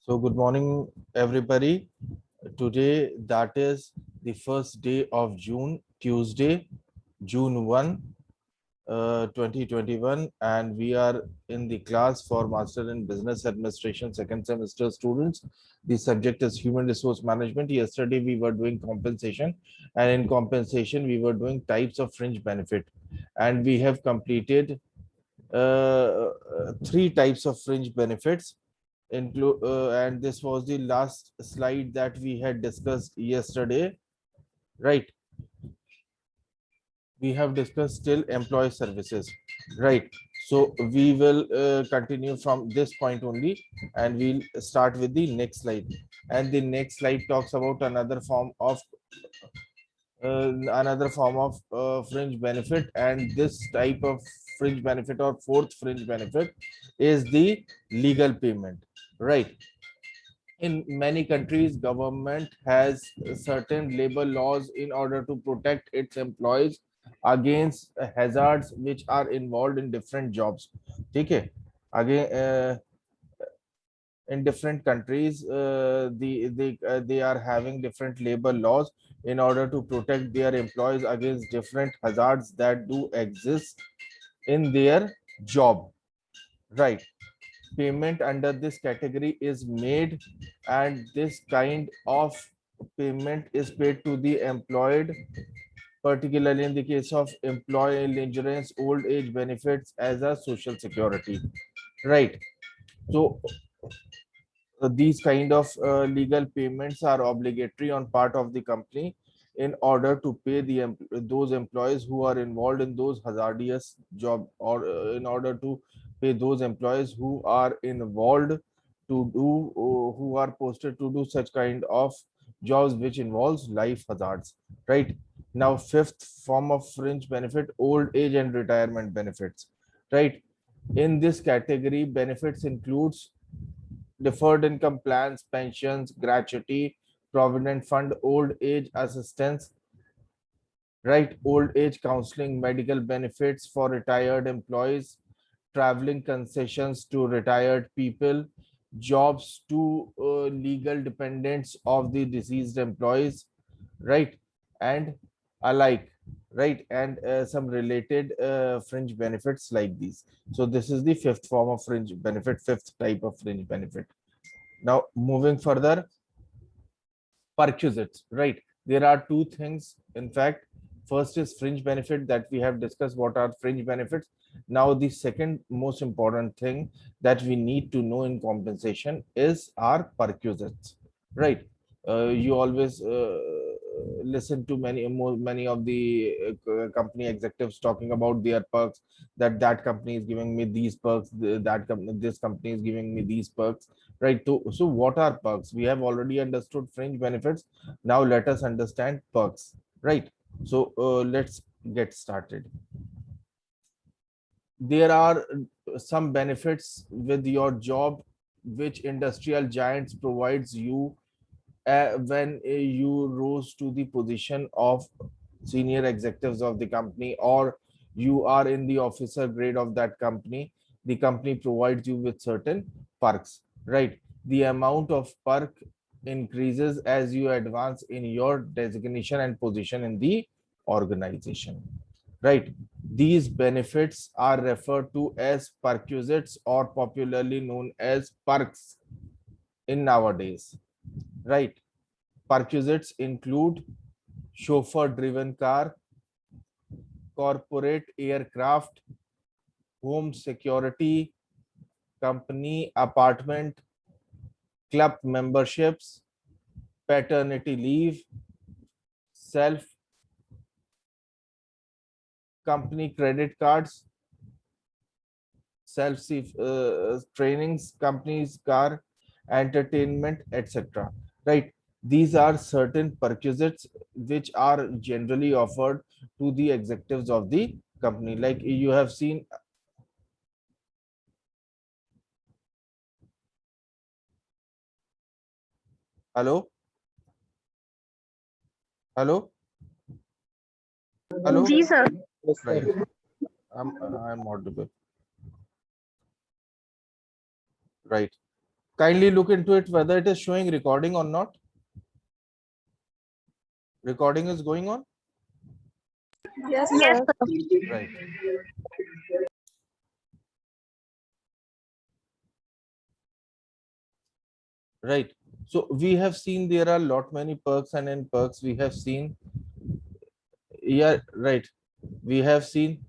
So good morning, everybody. Today, that is the first day of June, Tuesday, June 1, 2021, and we are in the class for Master in Business Administration second semester students. The subject is Human Resource Management. Yesterday, we were doing compensation, and in compensation, we were doing types of fringe benefit, and we have completed three types of fringe benefits include and this was the last slide that we had discussed yesterday, right? We have discussed still employee services, right? So we will continue from this point only, and we'll start with the next slide. And the next slide talks about another form of fringe benefit, and this type of fringe benefit or fourth fringe benefit is the legal payment, right? In many countries, government has certain labor laws in order to protect its employees against hazards which are involved in different jobs. Okay, again, in different countries, they are having different labor laws in order to protect their employees against different hazards that do exist in their job, right? Payment under this category is made, and this kind of payment is paid to the employed, particularly in the case of employee insurance, old age benefits as a social security, right? So these kind of legal payments are obligatory on part of the company in order to pay those employees who are involved in those hazardous job, or in order to pay those employees who are involved to do who are posted to do such kind of jobs which involves life hazards, right? Now, fifth form of fringe benefit, old age and retirement benefits, right? In this category, benefits includes deferred income plans, pensions, gratuity, provident fund, old age assistance, right? Old age counseling, medical benefits for retired employees, traveling concessions to retired people, jobs to legal dependents of the deceased employees, right? And alike, right? And some related fringe benefits like these. So this is the fifth form of fringe benefit, fifth type of fringe benefit. Now, moving further, perquisites, right? There are two things, in fact. First is fringe benefit that we have discussed. What are fringe benefits? Now, the second most important thing that we need to know in compensation is our perquisites, right? You always listen to many of the company executives talking about their perks, that company is giving me these perks, this company is giving me these perks, right? So what are perks? We have already understood fringe benefits. Now let us understand perks, right? So let's get started. There are some benefits with your job which industrial giants provides you when you rose to the position of senior executives of the company, or you are in the officer grade of that company. The company provides you with certain perks, right? The amount of perk increases as you advance in your designation and position in the organization, right? These benefits are referred to as perquisites, or popularly known as perks in nowadays, right? Perquisites include chauffeur driven car, corporate aircraft, home security, company apartment, club memberships, paternity leave, self company credit cards, self trainings, companies car, entertainment, etc., right? These are certain perquisites which are generally offered to the executives of the company. Like you have seen. Hello, hello, hello, जी sir. Yes, sir. right? I'm audible, right? Kindly look into it whether it is showing recording or not. Recording is going on? Yes, Yes, sir. sir. Right. Right. So we have seen there are lot many perks, and in perks we have seen, yeah, right. We have seen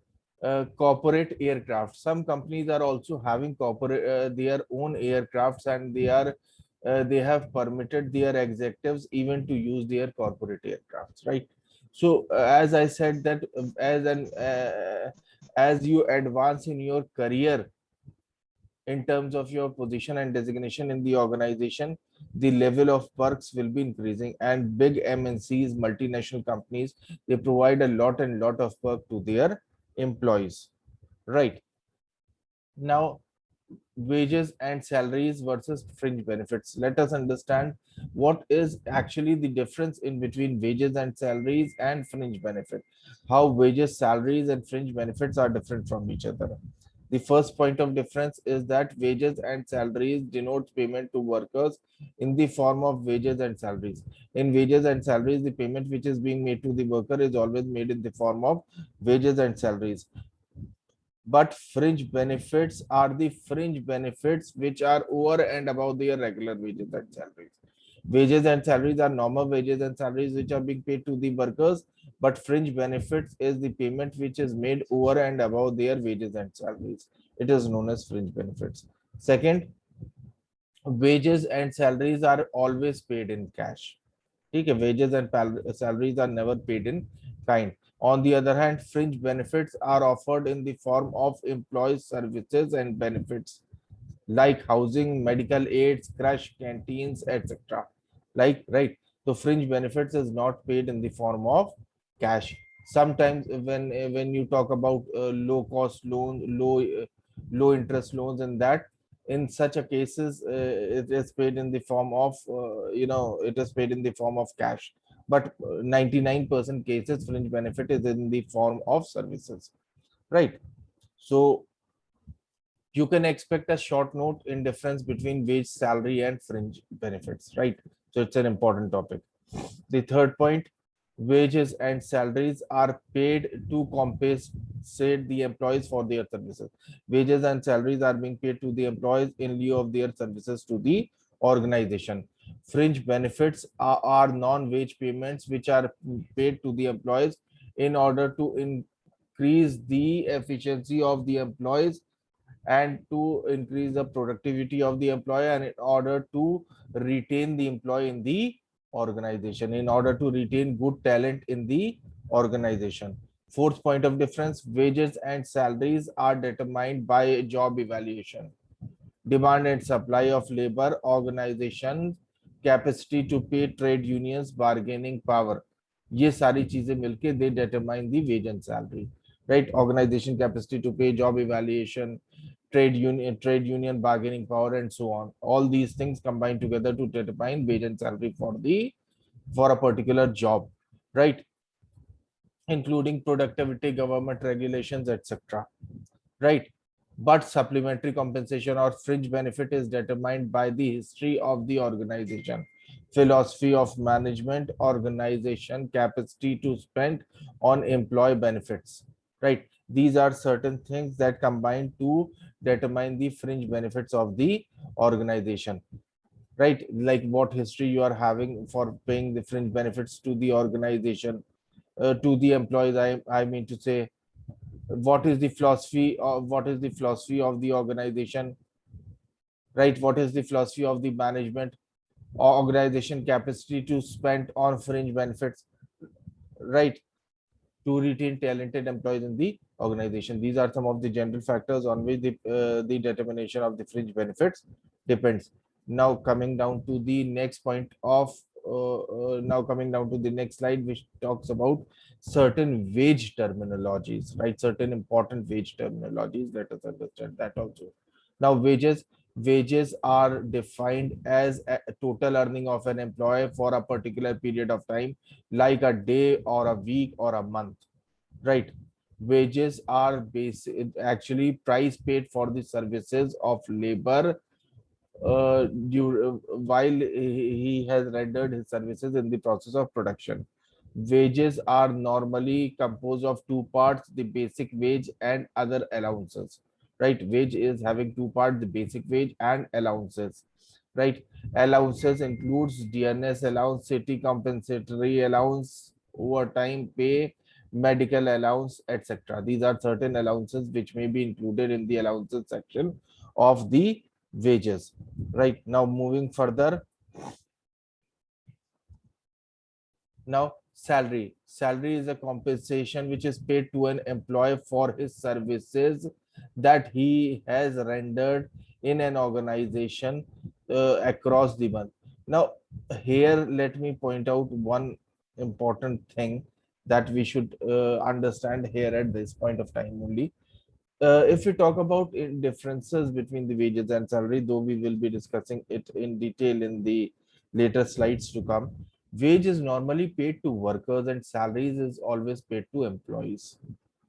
corporate aircraft. Some companies are also having corporate their own aircrafts, and they have permitted their executives even to use their corporate aircrafts, right? So as I said that as you advance in your career in terms of your position and designation in the organization, the level of perks will be increasing. And big MNCs, multinational companies, they provide a lot and lot of perk to their employees. Right. Now, wages and salaries versus fringe benefits. Let us understand what is actually the difference in between wages and salaries and fringe benefit. How wages, salaries, and fringe benefits are different from each other. The first point of difference is that wages and salaries denote payment to workers in the form of wages and salaries. In wages and salaries, the payment which is being made to the worker is always made in the form of wages and salaries. But fringe benefits are the fringe benefits which are over and above their regular wages and salaries. Wages and salaries are normal wages and salaries which are being paid to the workers, but fringe benefits is the payment which is made over and above their wages and salaries. It is known as fringe benefits. Second, wages and salaries are always paid in cash. ठीक है, wages and salaries are never paid in kind. On the other hand, fringe benefits are offered in the form of employee services and benefits like housing, medical aids, crash, canteens, etc. Like, right. So fringe benefits is not paid in the form of cash. Sometimes when you talk about low cost loans, low interest loans, and that in such a cases it is paid in the form of it is paid in the form of cash. But 99% cases fringe benefit is in the form of services, right? So you can expect a short note in difference between wage, salary, and fringe benefits, right? So it's an important topic. The third point, wages and salaries are paid to compensate the employees for their services. Wages and salaries are being paid to the employees in lieu of their services to the organization. Fringe benefits are non-wage payments which are paid to the employees in order to increase the efficiency of the employees and to increase the productivity of the employee, and in order to retain the employee in the organization, in order to retain good talent in the organization. Fourth point of difference, wages and salaries are determined by job evaluation, demand and supply of labor, organization capacity to pay, trade unions bargaining power. ये सारी चीजें मिलके they determine the wage and salary, right? Organization capacity to pay, job evaluation, trade union bargaining power, and so on. All these things combine together to determine wage and salary for a particular job, right? Including productivity, government regulations, etc. Right? But supplementary compensation or fringe benefit is determined by the history of the organization, philosophy of management, organization capacity to spend on employee benefits. Right? These are certain things that combine to determine the fringe benefits of the organization. Right? Like what history you are having for paying the fringe benefits to the organization, to the employees. I mean to say, what is the philosophy of the organization, right? What is the philosophy of the management or organization capacity to spend on fringe benefits, right? To retain talented employees in the organization. These are some of the general factors on which the determination of the fringe benefits depends. Now coming down to the next point of now coming down to the next slide, which talks about certain wage terminologies, right? Certain important wage terminologies. Let us understand that also. Now wages are defined as a total earning of an employee for a particular period of time, like a day or a week or a month, right? Wages are basic, actually price paid for the services of labor while he has rendered his services in the process of production. Wages are normally composed of two parts, the basic wage and other allowances. Right? Wage is having two parts, the basic wage and allowances. Right? Allowances includes DNS allowance, city compensatory allowance, overtime pay, medical allowance, etc. These are certain allowances which may be included in the allowances section of the wages. Right? Now moving further, now, salary. Salary is a compensation which is paid to an employee for his services that he has rendered in an organization across the month. Now, here let me point out one important thing that we should understand here at this point of time only. If we talk about differences between the wages and salary, though we will be discussing it in detail in the later slides to come, wage is normally paid to workers and salaries is always paid to employees.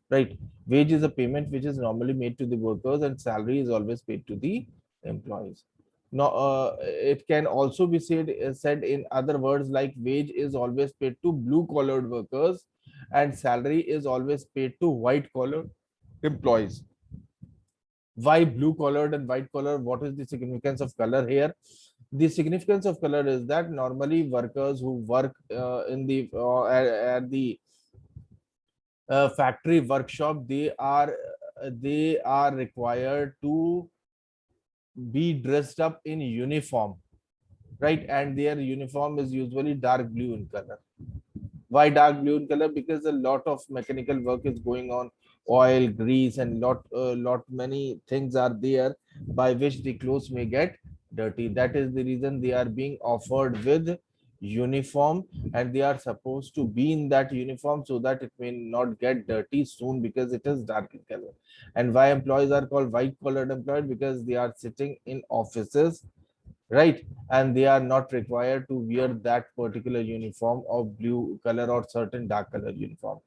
Right? Wage is a payment which is normally made to the workers and salary is always paid to the employees. Now, it can also be said in other words like wage is always paid to blue collared workers and salary is always paid to white collar employees. Why blue colored and white color? What is the significance of color here? The significance of color is that normally workers who work in the at the factory workshop, they are required to be dressed up in uniform, right? And their uniform is usually dark blue in color. Why dark blue in color? Because a lot of mechanical work is going on, oil, grease, and lot many things are there by which the clothes may get dirty. That is the reason they are being offered with uniform, and they are supposed to be in that uniform so that it may not get dirty soon because it is dark in color. And why employees are called white collared employees? Because they are sitting in offices, right? And they are not required to wear that particular uniform of blue color or certain dark color uniform,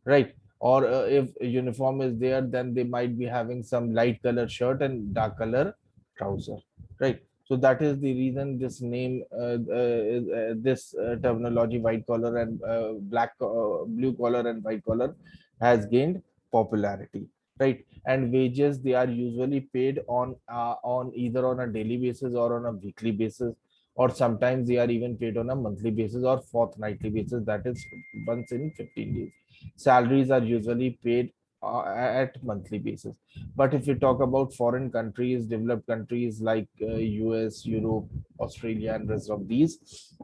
right? Or if a uniform is there, then they might be having some light color shirt and dark color trouser, right? So that is the reason this name this terminology white collar and blue collar and white collar has gained popularity, right? And wages, they are usually paid on either on a daily basis or on a weekly basis, or sometimes they are even paid on a monthly basis or fortnightly basis, that is once in 15 days. Salaries are usually paid at monthly basis. But if we talk about foreign countries, developed countries like US, Europe, Australia, and rest of these,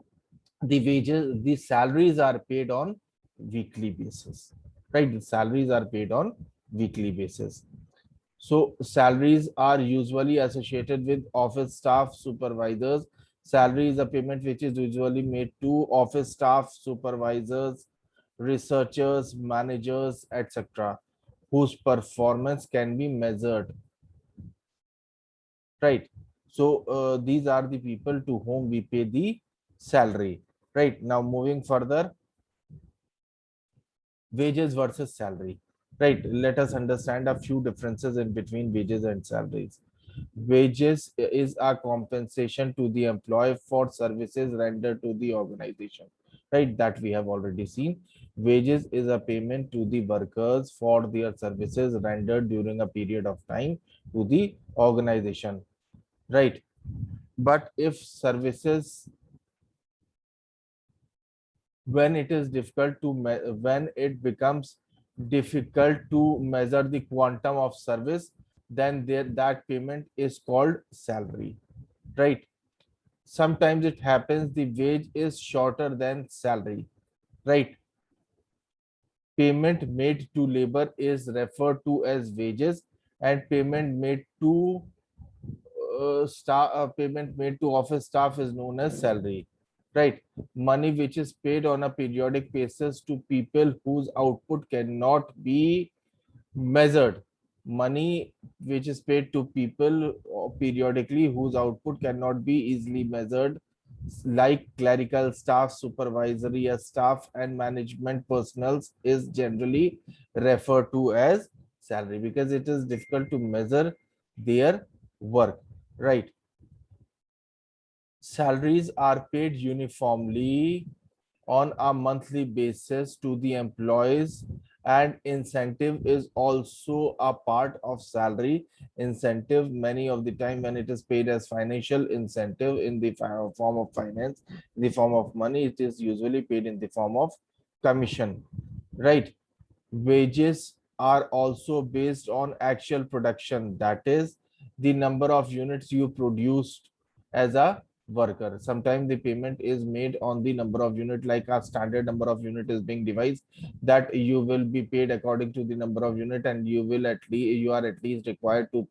the wages, the salaries are paid on weekly basis, right? The salaries are paid on weekly basis. So salaries are usually associated with office staff, supervisors. Salary is a payment which is usually made to office staff, supervisors, researchers, managers, etc., whose performance can be measured, right? So these are the people to whom we pay the salary, right? Now moving further, wages versus salary, right? Let us understand a few differences in between wages and salaries. Wages is a compensation to the employee for services rendered to the organization, right? That we have already seen. Wages is a payment to the workers for their services rendered during a period of time to the organization, right? But if services, when it is difficult to when it becomes difficult to measure the quantum of service, then there that payment is called salary, right? Sometimes it happens the wage is shorter than salary, right? Payment made to labor is referred to as wages, and payment made to payment made to office staff is known as salary, right? Money which is paid on a periodic basis to people whose output cannot be measured. Money which is paid to people periodically whose output cannot be easily measured, like clerical staff, supervisory staff, and management personnel, is generally referred to as salary because it is difficult to measure their work, right? Salaries are paid uniformly on a monthly basis to the employees, and incentive is also a part of salary. Incentive, many of the time when it is paid as financial incentive in the form of finance, in the form of money, it is usually paid in the form of commission, right? Wages are also based on actual production, that is the number of units you produced as a worker. Sometimes the payment is made on the number of unit, like a standard number of unit is being devised, that you will be paid according to the number of unit, and you are at least required to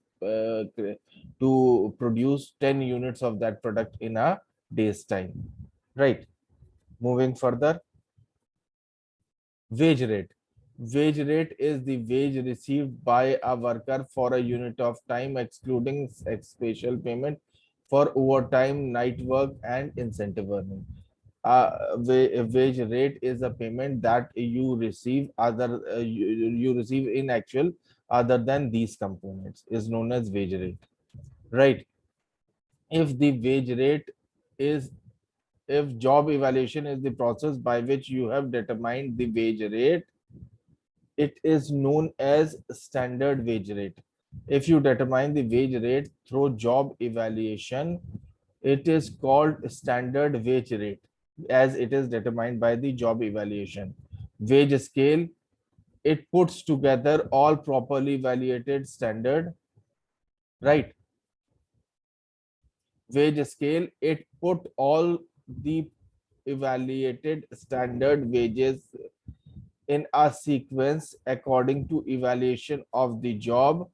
produce 10 units of that product in a day's time, right? Moving further, wage rate. Wage rate is the wage received by a worker for a unit of time, excluding special payment for overtime, night work, and incentive earning. Wage rate is a payment that you receive you receive in actual other than these components is known as wage rate, right? If the wage rate is if job evaluation is the process by which you have determined the wage rate, it is known as standard wage rate. If you determine the wage rate through job evaluation, it is called standard wage rate, as it is determined by the job evaluation. Wage scale, it puts together all properly evaluated standard, right? Wage scale, it put all the evaluated standard wages in a sequence according to evaluation of the job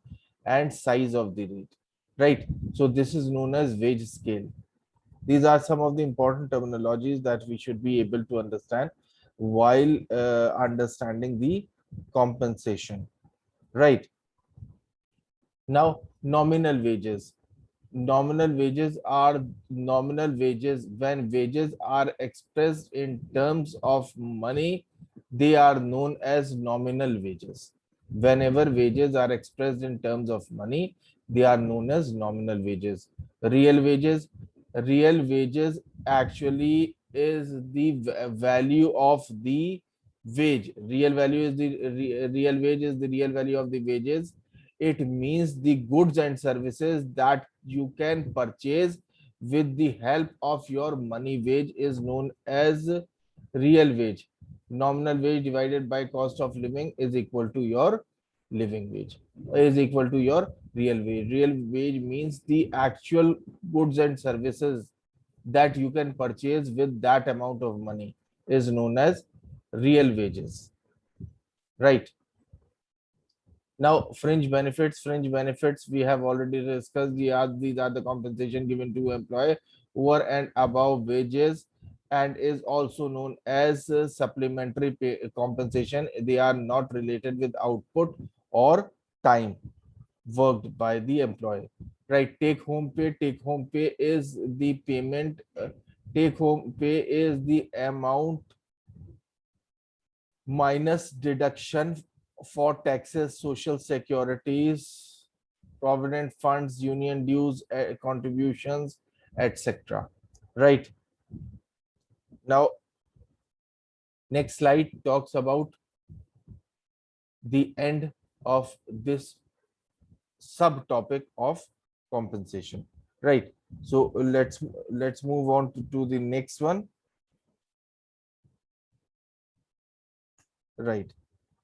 and size of the rate, right? So this is known as wage scale. These are some of the important terminologies that we should be able to understand while understanding the compensation, right? Now, nominal wages. Nominal wages when wages are expressed in terms of money, they are known as nominal wages. Whenever wages are expressed in terms of money, they are known as nominal wages. Real wages, real wages actually is the value of the wage. Real value is the real wage is the real value of the wages. It means the goods and services that you can purchase with the help of your money wage is known as real wage. Nominal wage divided by cost of living is equal to your living wage, is equal to your real wage. Real wage means the actual goods and services that you can purchase with that amount of money is known as real wages, right? Now, fringe benefits, we have already discussed. These are the compensation given to employee over and above wages, and is also known as supplementary compensation. They are not related with output or time worked by the employee, right? Take home pay is the payment. Take home pay is the amount minus deduction for taxes, social securities, provident funds, union dues, contributions, etc. Right. Now, next slide talks about the end of this subtopic of compensation. Right. So let's move on to the next one. Right.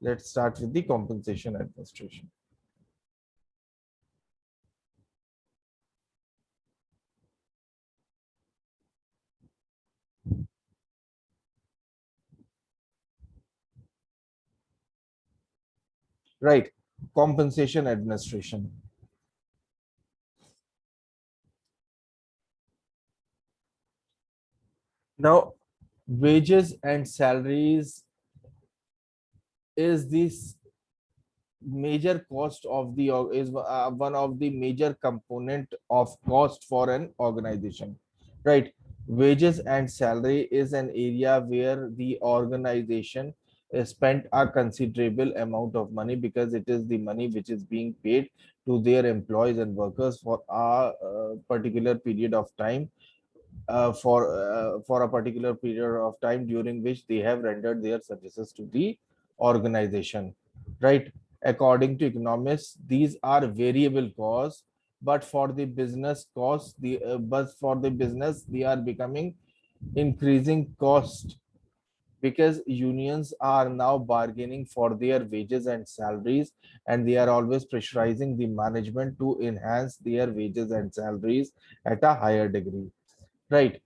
Let's start with the compensation administration. Right. Compensation administration. Now, wages and salaries is this major cost of the is one of the major component of cost for an organization, right? Wages and salary is an area where the organization spent a considerable amount of money, because it is the money which is being paid to their employees and workers for a particular period of time, for a particular period of time during which they have rendered their services to the organization, right? According to economists, these are variable costs, but for the business costs, but for the business, they are becoming increasing cost because unions are now bargaining for their wages and salaries, and they are always pressurizing the management to enhance their wages and salaries at a higher degree, right?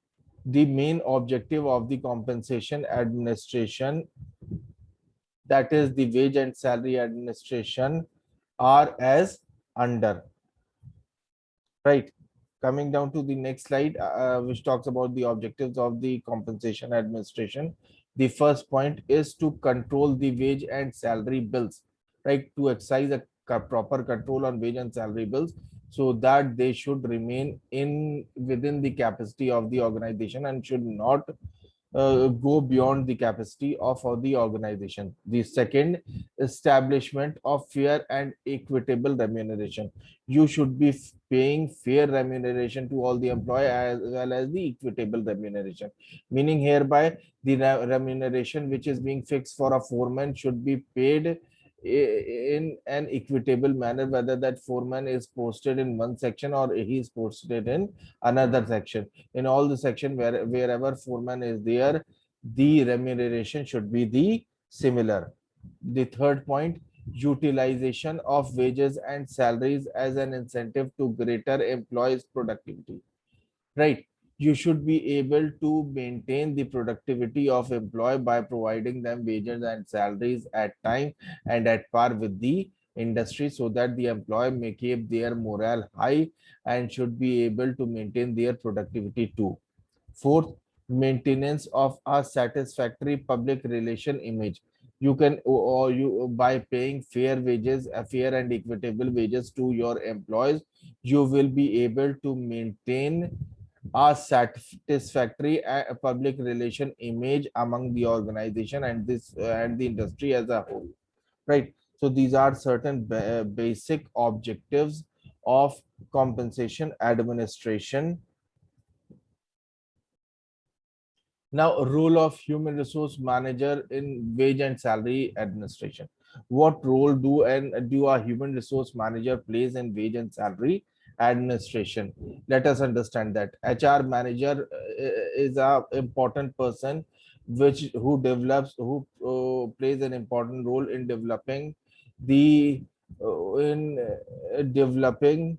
The main objective of the compensation administration, that is the wage and salary administration, are as under, right? Coming down to the next slide, which talks about the objectives of the compensation administration. The first point is to control the wage and salary bills, right? To exercise a proper control on wage and salary bills so that they should remain in within the capacity of the organization and should not go beyond the capacity of the organization. The second, establishment of fair and equitable remuneration. You should be paying fair remuneration to all the employee as well as the equitable remuneration. Meaning hereby the remuneration which is being fixed for a foreman should be paid in an equitable manner, whether that foreman is posted in one section or he is posted in another section. In all the section wherever foreman is there, the remuneration should be the similar. The third point, utilization of wages and salaries as an incentive to greater employees productivity, right? You should be able to maintain the productivity of employee by providing them wages and salaries at time and at par with the industry so that the employee may keep their morale high and should be able to maintain their productivity too. Fourth, maintenance of a satisfactory public relation image. You can, or you, by paying fair wages, fair and equitable wages to your employees, you will be able to maintain a satisfactory public relation image among the organization and this and the industry as a whole, right? So these are certain basic objectives of compensation administration. Now, role of human resource manager in wage and salary administration. What role do a human resource manager plays in wage and salary administration? Let us understand that HR manager is a important person which who develops who plays an important role in developing the in developing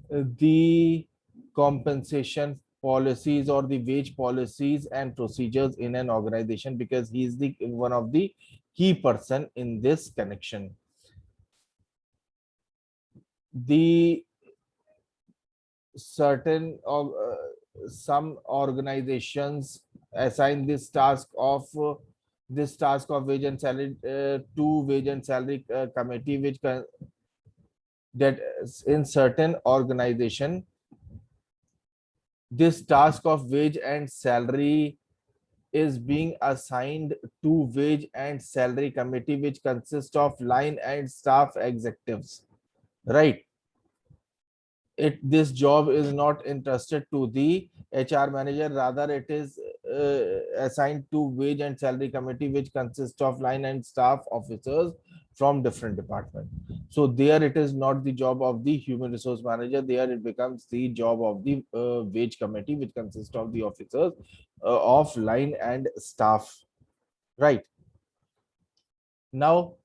the compensation policies or the wage policies and procedures in an organization because he is the one of the key person in this connection. The certain some organizations assign this task of wage and salary to wage and salary committee which that in certain organization this task of wage and salary is being assigned to wage and salary committee which consists of line and staff executives, right? This job is not entrusted to the HR manager, rather it is assigned to wage and salary committee which consists of line and staff officers from different departments. So there it is not the job of the human resource manager, there it becomes the job of the wage committee which consists of the officers of line and staff, right? Now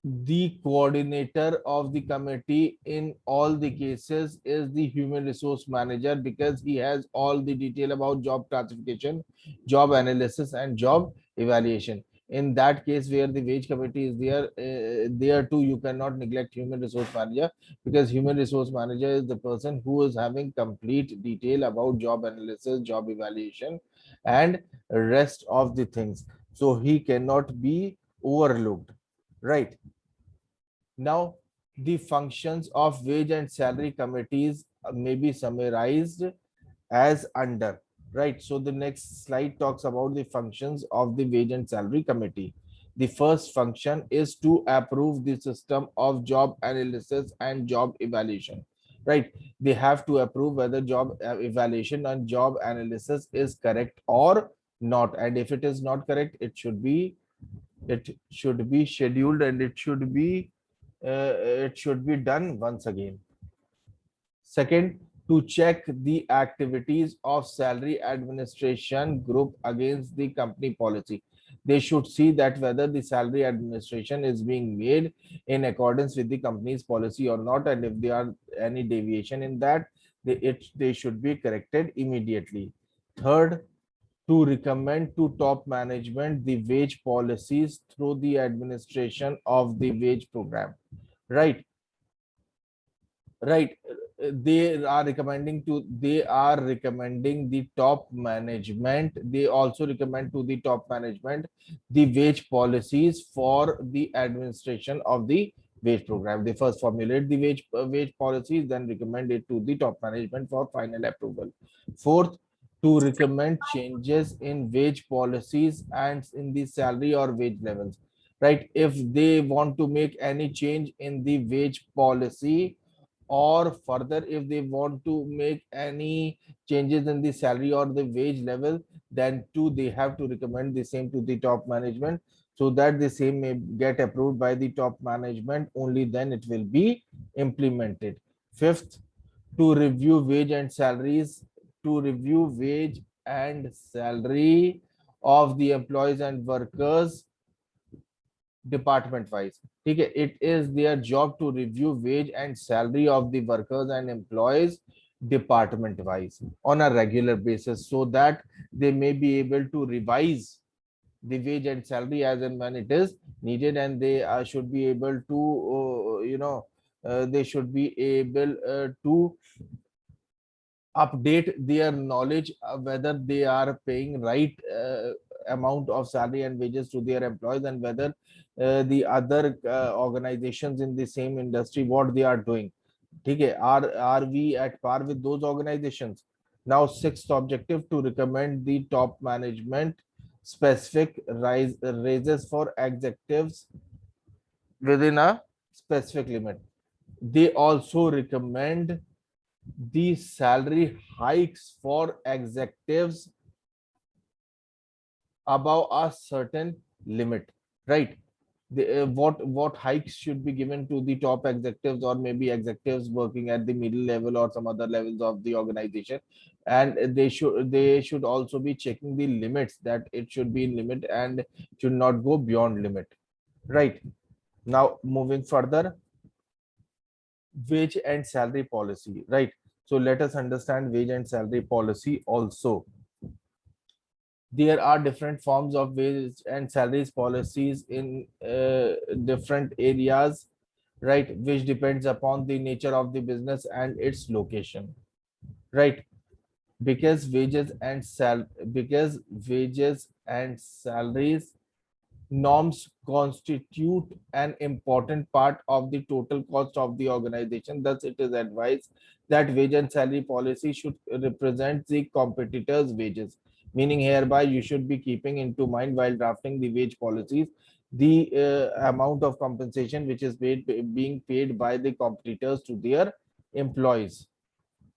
the coordinator of the committee in all the cases is the human resource manager because he has all the detail about job classification, job analysis and job evaluation. In that case where the wage committee is there, there too you cannot neglect human resource manager because human resource manager is the person who is having complete detail about job analysis, job evaluation and rest of the things, so he cannot be overlooked, right? Now, the functions of wage and salary committees may be summarized as under, right? So the next slide talks about the functions of the wage and salary committee. The first function is to approve the system of job analysis and job evaluation. right? They have to approve whether job evaluation and job analysis is correct or not, and if it is not correct, it should be scheduled, and it should be done once again. Second, to check the activities of salary administration group against the company policy. They should see that whether the salary administration is being made in accordance with the company's policy or not, and if there are any deviation in that, they should be corrected immediately. Third, to recommend to top management the wage policies through the administration of the wage program. Right, right. They are recommending the top management, they also recommend to the top management the wage policies for the administration of the wage program. They first formulate the wage policies, then recommend it to the top management for final approval. Fourth, to recommend changes in wage policies and in the salary or wage levels. Right, if they want to make any change in the wage policy, or further if they want to make any changes in the salary or the wage level, then too they have to recommend the same to the top management, so that the same may get approved by the top management, only then it will be implemented. Fifth, to review wage and salaries, to review wage and salary of the employees and workers department wise. Okay, it is their job to review wage and salary of the workers and employees department wise on a regular basis, so that they may be able to revise the wage and salary as and when it is needed, and they should be able to they should be able to update their knowledge, whether they are paying right amount of salary and wages to their employees, and whether the other organizations in the same industry, what they are doing. Okay, are we at par with those organizations? Now, sixth objective, to recommend the top management specific raises for executives within a specific limit. They also recommend the salary hikes for executives above a certain limit, right? What hikes should be given to the top executives, or maybe executives working at the middle level or some other levels of the organization, and they should also be checking the limits, that it should be in limit and should not go beyond limit, right? Now, moving further, wage and salary policy, right? So let us understand wage and salary policy also. There are different forms of wage and salaries policies in different areas, right, which depends upon the nature of the business and its location, right? Because wages and salaries norms constitute an important part of the total cost of the organization. Thus, it is advised that wage and salary policy should represent the competitors' wages. Meaning, hereby you should be keeping into mind while drafting the wage policies the amount of compensation which is being paid by the competitors to their employees,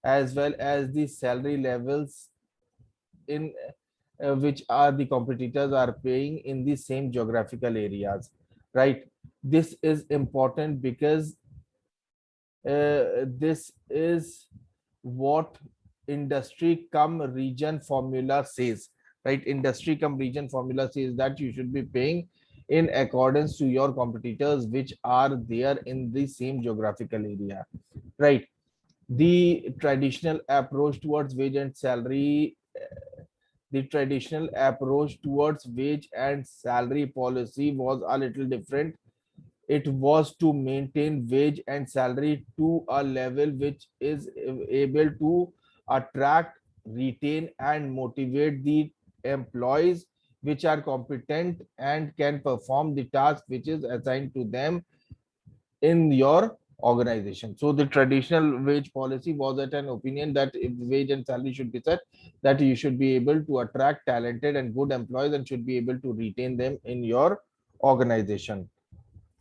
as well as the salary levels in which are the competitors are paying in the same geographical areas, right? This is important because this is what industry come region formula says, right? Industry come region formula says that you should be paying in accordance to your competitors which are there in the same geographical area, right? The traditional approach towards wage and salary the traditional approach towards wage and salary policy was a little different. It was to maintain wage and salary to a level which is able to attract, retain, and motivate the employees which are competent and can perform the task which is assigned to them in your organization. So the traditional wage policy was at an opinion that if wage and salary should be set, that you should be able to attract talented and good employees and should be able to retain them in your organization,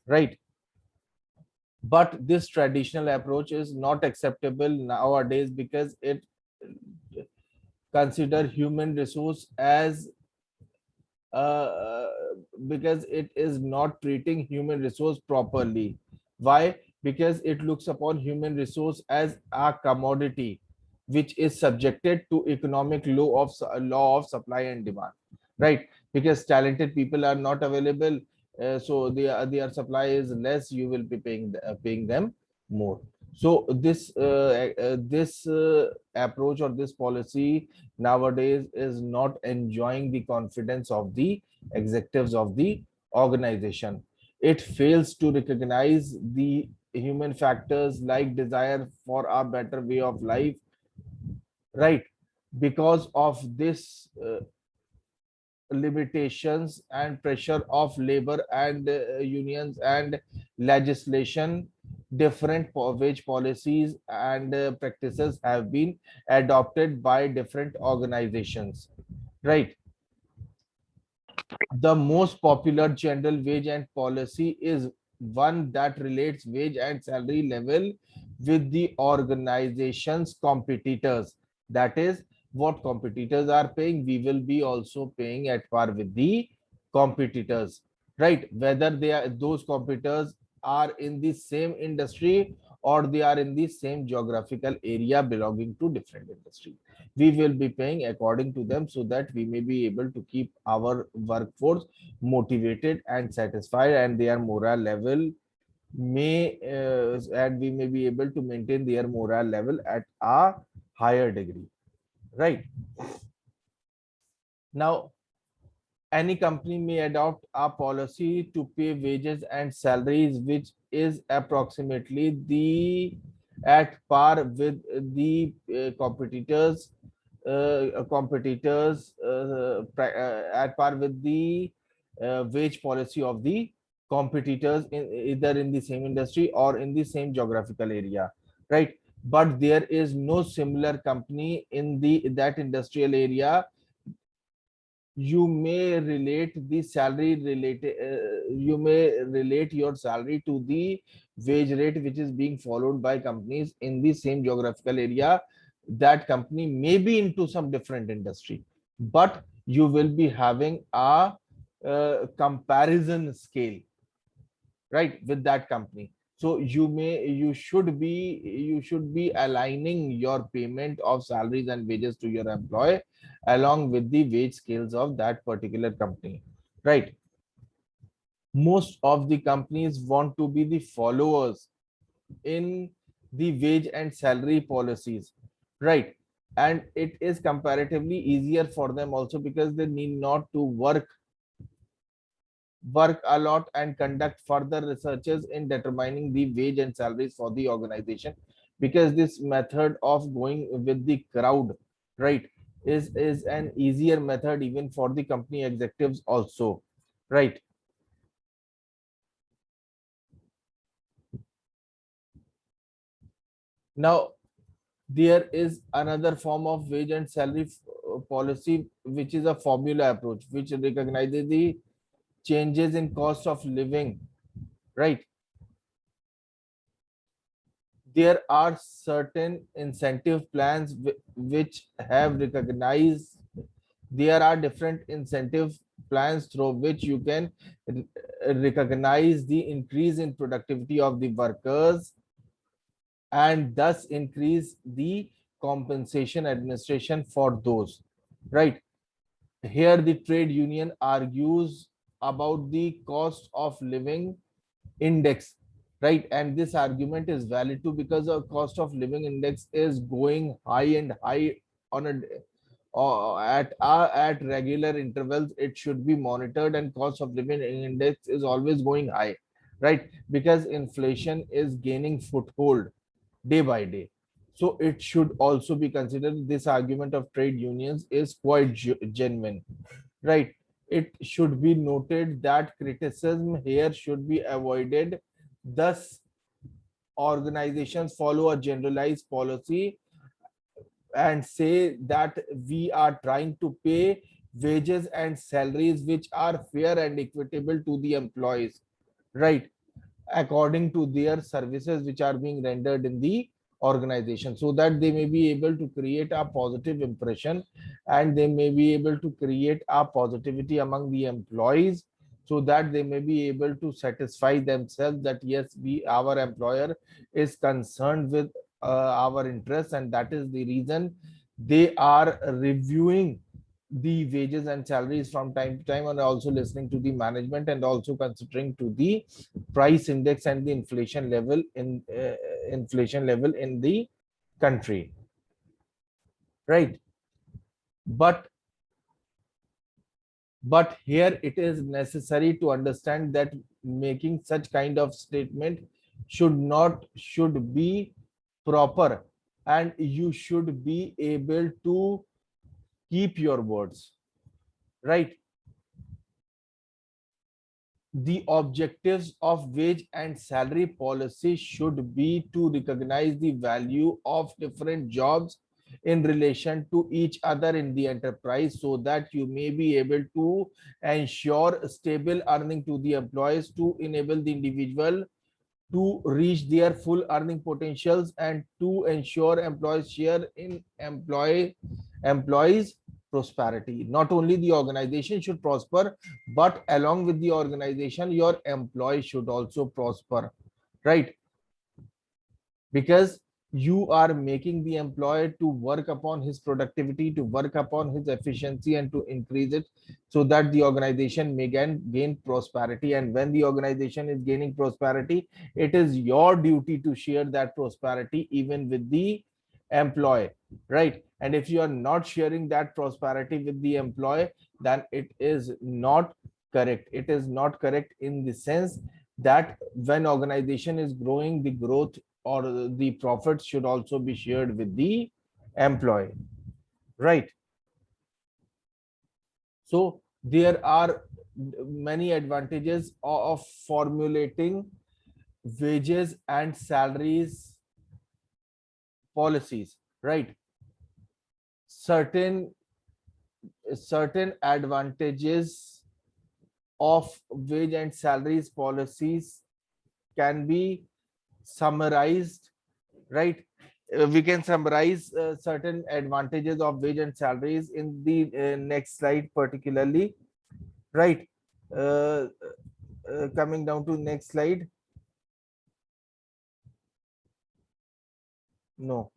right? But this traditional approach is not acceptable nowadays because it consider human resource as uh, because it is not treating human resource properly. Why? Because it looks upon human resource as a commodity which is subjected to economic law of supply and demand, right? Because talented people are not available, so their supply is less, you will be paying them more. So this approach or this policy nowadays is not enjoying the confidence of the executives of the organization. It fails to recognize the human factors like desire for a better way of life, right? Because of this limitations and pressure of labor and unions and legislation, different wage policies and practices have been adopted by different organizations, right? The most popular general wage and policy is one that relates wage and salary level with the organization's competitors. That is, what competitors are paying, we will be also paying at par with the competitors, right? Whether they are those competitors are in the same industry or they are in the same geographical area belonging to different industry, we will be paying according to them so that we may be able to keep our workforce motivated and satisfied, and their morale level may and we may be able to maintain their morale level at a higher degree, right? Now, any company may adopt a policy to pay wages and salaries which is approximately the at par with the at par with the wage policy of the competitors in either in the same industry or in the same geographical area, right? But there is no similar company in the that industrial area. You may relate the salary related you may relate your salary to the wage rate which is being followed by companies in the same geographical area. That company may be into some different industry, but you will be having a comparison scale, right, with that company. So you should be aligning your payment of salaries and wages to your employee along with the wage scales of that particular company, right? Most of the companies want to be the followers in the wage and salary policies, right? And it is comparatively easier for them also because they need not to work a lot and conduct further researches in determining the wage and salaries for the organization, because this method of going with the crowd, right, is an easier method even for the company executives also, right? Now, there is another form of wage and salary policy which is a formula approach which recognizes the changes in cost of living, right? There are certain incentive plans which have recognized, there are different incentive plans through which you can recognize the increase in productivity of the workers and thus increase the compensation administration for those, right? Here the trade union argues about the cost of living index, right? And this argument is valid too because the cost of living index is going high and high on a at regular intervals. It should be monitored, and cost of living index is always going high, right? Because inflation is gaining foothold day by day. So it should also be considered. This argument of trade unions is quite genuine, right? It should be noted that criticism here should be avoided. Thus, organizations follow a generalized policy and say that we are trying to pay wages and salaries which are fair and equitable to the employees, right? according to their services which are being rendered in the organization, so that they may be able to create a positive impression and they may be able to create a positivity among the employees, so that they may be able to satisfy themselves that yes, we, our employer is concerned with our interests, and that is the reason they are reviewing the wages and salaries from time to time, and also listening to the management, and also considering to the price index and the inflation level in the country, right? But but here it is necessary to understand that making such kind of statement should be proper, and you should be able to keep your words, right? The objectives of wage and salary policy should be to recognize the value of different jobs in relation to each other in the enterprise, so that you may be able to ensure stable earning to the employees, to enable the individual to reach their full earning potentials, and to ensure employees share in employees prosperity. Not only the organization should prosper, but along with the organization your employee should also prosper, right? Because you are making the employee to work upon his productivity, to work upon his efficiency, and to increase it, so that the organization may gain prosperity. And when the organization is gaining prosperity, it is your duty to share that prosperity even with the employee, right? And if you are not sharing that prosperity with the employee, then it is not correct. It is not correct in the sense that when organization is growing, the growth or the profits should also be shared with the employee, right? So there are many advantages of formulating wages and salaries policies, right? Certain certain advantages of wage and salaries policies can be summarized, right? We can summarize certain advantages of wage and salaries in the next slide particularly, right? uh, Coming down to next slide. No,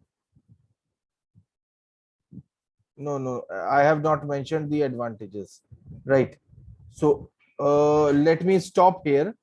no, I have not mentioned the advantages, right? So let me stop here.